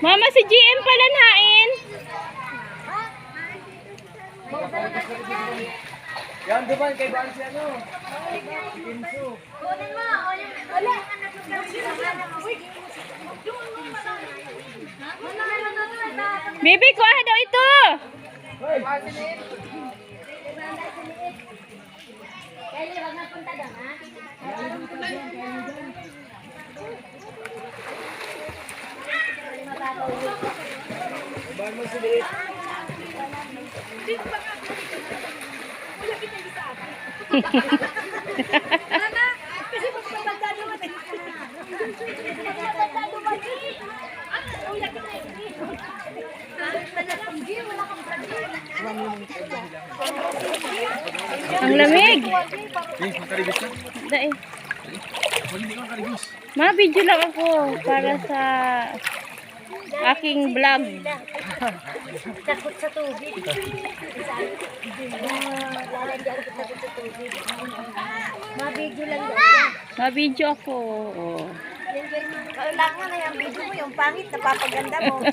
Mama, si GM pala nain. Yan, Duman, kay Baan si ano? Si Kinso. Bibi, kuha daw ito. Kelly, wag na punta doon, ha? Baan mo si Liit? Kasi magpapagda naman eh. Magpapagda naman eh. Uy, laki na eh. Wala kang brand. Ang lamig. Eh, makaribis na. Dai. Hindi ka makaribis. Ma, video lang ako para sa aking vlog. Takot sa tubig. Lalagyan ko takot sa tubig. Mabidyo lang yan. Ma, video ako. Oh. Kailangan na yung video mo, yung pangit, napapaganda mo.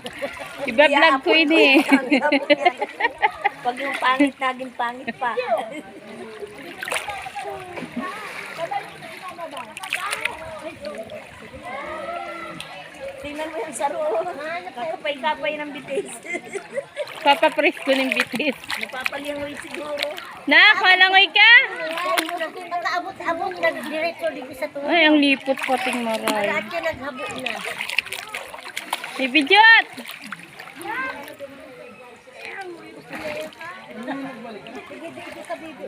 Iba-vlog ko ini. Pag yung pangit, naging pangit pa. Tingnan mo yung saro. Kakapay-kapay ng bitis. Papapress ko ng bitis. Napapalingoy siguro. Nak, malangoy ka? Nakaabot-abot na diretso dito sa tubig. Ay, ang lipot pating maray. Lahat yan naghabo na. May bidyot! Sige, dito sa bibi.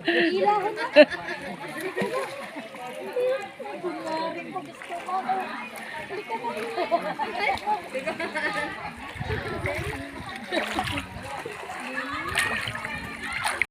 Ilahan na. Halika na.